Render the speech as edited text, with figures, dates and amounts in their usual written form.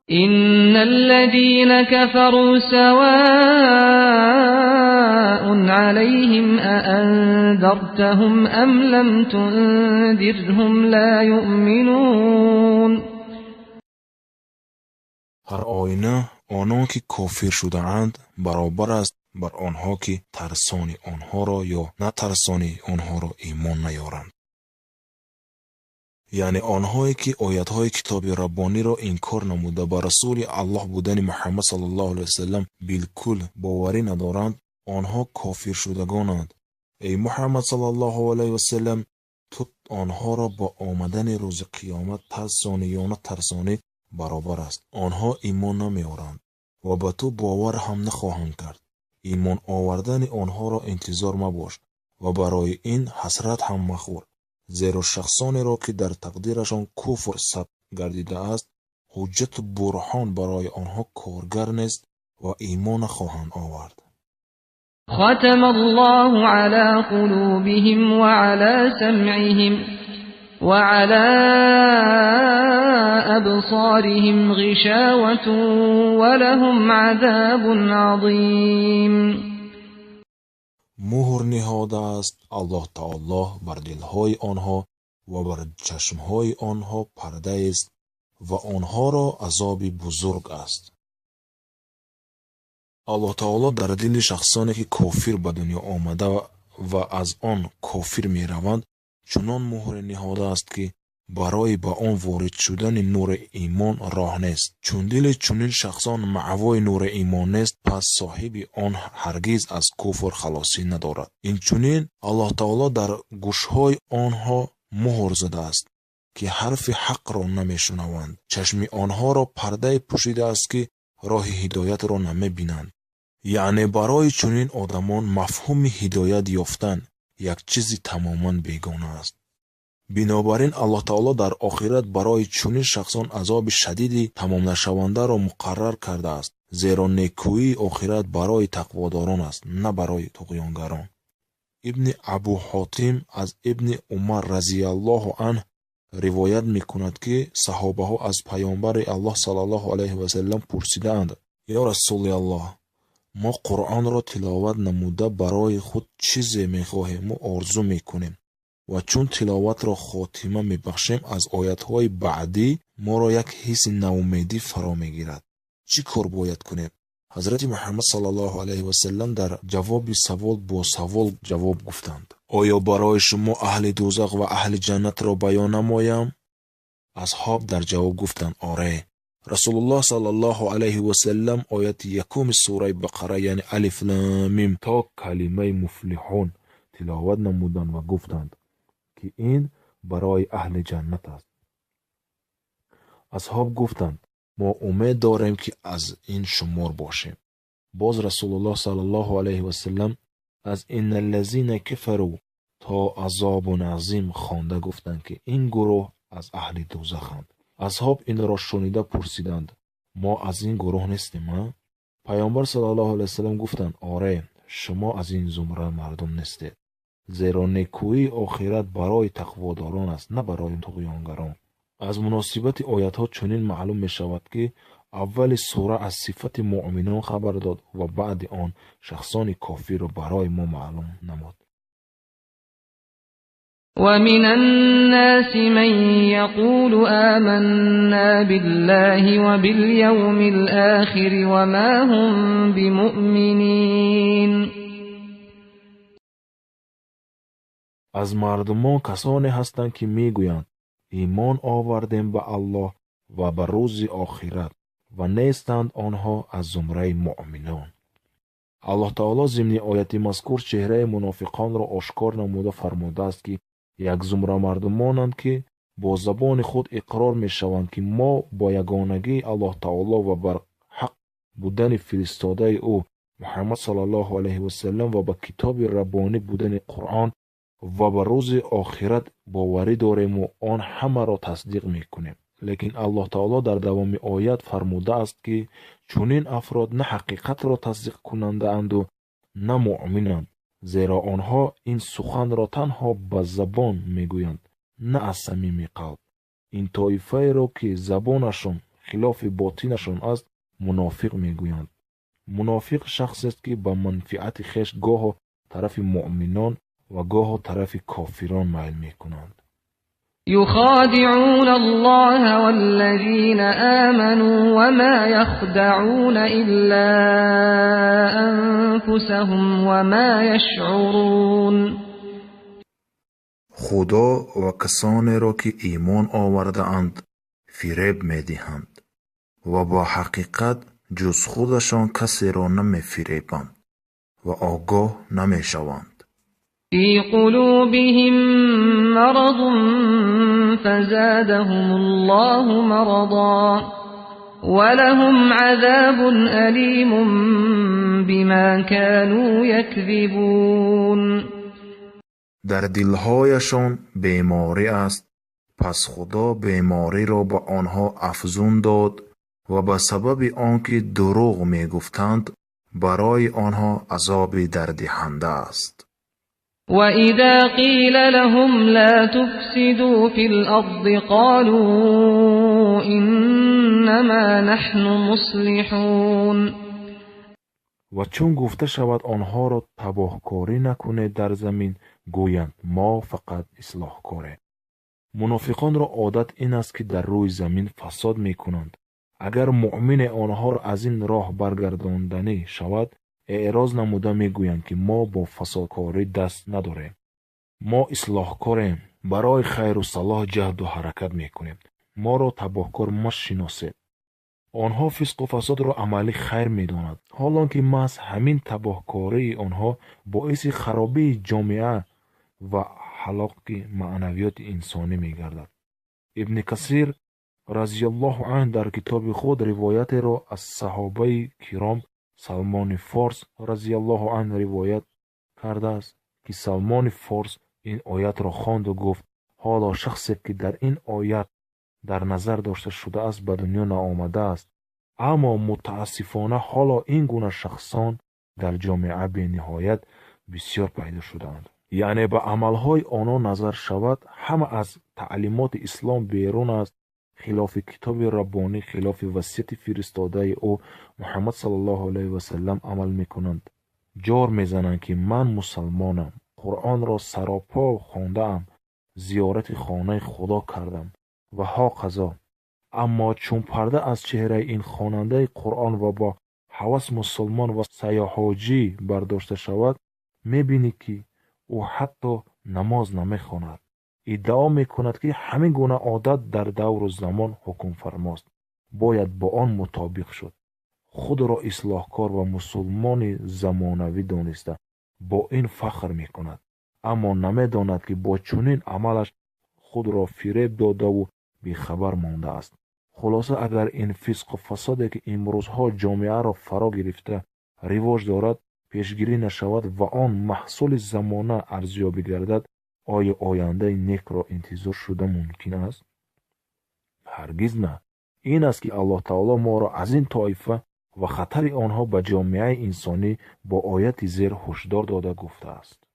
إن الذين كفروا سواء عليهم أأنذرتهم أم لم تنذرهم لا يؤمنون. هر آینه آنان که کافر شده اند برابر است بر آنها که ترسانی آنها را یا نه ترسانی آنها را ایمان نیارند. یعنی آنهایی که آیاتهای کتاب ربانی را انکار نموده بر رسول الله بودن محمد صلی الله علیه وسلم بالکل باوری ندارند، آنها کافر شدگانند. ای محمد صلی الله علیه وسلم، تو آنها را با آمدن روز قیامت ترسانی یا نه ترسانی برابر است. آنها ایمان نمیارند و به تو باور هم نخواهند کرد. ایمان آوردن آنها را انتظار مباش و برای این حسرت هم مخور، زیرا شخصانی را که در تقدیرشان کفر ثبت گردیده است حجت و برهان برای آنها کارگر نیست و ایمان خواهند آورد. ختم الله على قلوبهم وعلى سمعهم وعلى أبصارهم غشاوة ولهم عذاب عظیم. مهر نهاده است الله تعالی بر دلهای آنها و بر چشمهای آنها پرده است و آنها را عذاب بزرگ است. الله تعالی در دل شخصانی که کافر به دنیا آمده و از آن کافر می روند چنان مهر نهاده است که برای به آن وارد شدن نور ایمان راه نیست. چون دل چنین شخصان معوای نور ایمان نیست، پس صاحب آن هرگز از کفر خلاصی ندارد. این چنین الله تعالی در گوشهای آنها مهر زده است که حرف حق را نمیشنوند. چشم آنها را پرده پوشیده است که راه هدایت را نمی بینند. یعنی برای چنین آدمان مفهوم هدایت یافتن یک چیزی تماما بیگانه است. بنابراین الله تعالی در آخرت برای چنین شخصان عذاب شدیدی تمام نشونده را مقرر کرده است، زیرا نیکویی آخرت برای تقواداران است نه برای طغیانگران. ابن ابو حاتم از ابن عمر رضی الله عنه روایت میکند که صحابه ها از پیامبر الله صلی الله علیه و سلم پرسیدند: یا رسول الله، ما قرآن را تلاوت نموده برای خود چیزی میخواهیم و آرزو میکنیم و چون تلاوت را خاتمه میبخشیم از آیاتهای بعدی ما را یک حس ناامیدی فرا میگیرد. چی کار باید کنیم؟ حضرت محمد صلی الله علیه و سلم در جواب سوال با سوال جواب گفتند: آیا برای شما اهل دوزخ و اهل جنت را بیان نمایم؟ اصحاب در جواب گفتند: آره. رسول الله صلی الله علیه و سلم آیت یکم سوره بقره یعنی الف لام میم تا کلمه مفلحون تلاوت نمودند و گفتند که این برای اهل جنت است. اصحاب گفتند: ما امید داریم که از این شمار باشیم. باز رسول الله صلی الله علیه و سلم از ان الذین کفروا تا عذاب عظیم خوانده گفتند که این گروه از اهل دوزخند. اصحاب این را شنیده پرسیدند: ما از این گروه نیستیم؟ پیامبر صلی الله علیه و سلم گفتند: آره، شما از این زمره مردم نیستید، زیرا نیکویی آخرت برای تقواداران است نه برای طغیانگران. از مناسبت آیات ها چنین معلوم می شود که اول سوره از صفت مؤمنان خبر داد و بعد آن شخصان کافر را برای ما معلوم نمود. ومن الناس من يقول آمنا بالله وباليوم الآخر وما هم بمؤمنين. از مردمان کسانی هستند که میگویند ایمان آوردیم به الله و به روز آخرت و نیستند آنها از زمره مؤمنان. الله تعالی ضمن آیت مذکور چهره منافقان را آشکار نموده فرموده است که یک زمره مردمانند که با زبان خود اقرار می شوند که ما با یگانگی الله تعالی و بر حق بودن فرستاده او محمد صلی الله علیه و سلم و به کتاب ربانی بودن قرآن و به روز آخرت باوری داریم و آن همه را تصدیق میکنیم. لیکن الله تعالی در دوام آیت فرموده است که چنین افراد نه حقیقت را تصدیق کننده اند و نه مؤمنند، زیرا آنها این سخن را تنها به زبان میگویند نه از صمیم قلب. این طایفه را که زبانشان خلاف باطنشان است منافق میگویند. منافق شخصی است که به منفعت خویش گاه طرف مؤمنان و گاه طرف کافران میل میکنند. يخادعون الله والذين آمنوا وما يخدعون إلا أنفسهم وما يشعرون. خدا و کسانی را که ایمان آورده اند فریب میدهند و با حقیقت جز خودشان کسی را نمی فریبند و آگاه نمی شوند. في قلوبهم مرض فزادهم الله مرضا ولهم عذاب أليم بما كانوا يكذبون. در دلهایشان بیماری است، پس خدا بیماری را به آنها افزون داد و به سبب آنکه دروغ می گفتند برای آنها عذاب درددهنده است. وَإِذَا قِيلَ لَهُمْ لَا تُفْسِدُوا فِي الْأَرْضِ قَالُوا إِنَّمَا نَحْنُ مُصْلِحُونَ. و چون گفته شود آنها را تباهکاری نکنید در زمین، گویند ما فقط اصلاح کاریم. منافقان را عادت این است که در روی زمین فساد می کنند. اگر مؤمن آنها را از این راه برگرداندنی شود، اعراض نموده می گویند که ما با فسادکاری دست نداریم. ما اصلاح کاریم، برای خیر و صلاح جهد و حرکت می کنیم. ما را تباهکار مشناسید. آنها فسق و فساد را عملی خیر می داند، حالان که محض همین تباهکاری آنها باعث خرابی جامعه و هلاک معنویات انسانی می گردد. ابن کثیر رضی الله عنه در کتاب خود روایت را از صحابه کرام سلمان فارس رضی الله عنه روایت کرده است که سلمان فارس این آیت را خواند و گفت حالا شخصی که در این آیت در نظر داشته شده است به دنیا نآمده است، اما متاسفانه حالا این گونه شخصان در جامعه به نهایت بسیار پیدا شدند. یعنی به عملهای آنها نظر شود همه از تعلیمات اسلام بیرون است، خلاف کتاب ربانی، خلاف وصیت فرستاده او محمد صلی الله علیه و سلم عمل میکنند. جار میزنند که من مسلمانم، قرآن را سراپا خواندم، زیارت خانه خدا کردم و ها قضا. اما چون پرده از چهره این خواننده قرآن و با هوس مسلمان و سیاحاجی برداشته شود، میبینی که او حتی نماز نمیخواند. ادعا میکند که همین گونه عادت در دور و زمان حکم فرماست، باید با آن مطابق شد. خود را اصلاحکار و مسلمان زمانوی دانسته با این فخر میکند، اما نمیداند که با چنین عملش خود را فریب داده و بیخبر مانده است. خلاصه اگر این فسق و فسادی که امروزها جامعه را فرا گرفته رواج دارد پیشگیری نشود و آن محصول زمانه ارزیابی گردد، آیا آینده نیک را انتظار شده ممکن است؟ هرگز نه. این است که الله تعالی ما را از این طایفه و خطر آنها به جامعه انسانی با آیت زیر هشدار داده گفته است.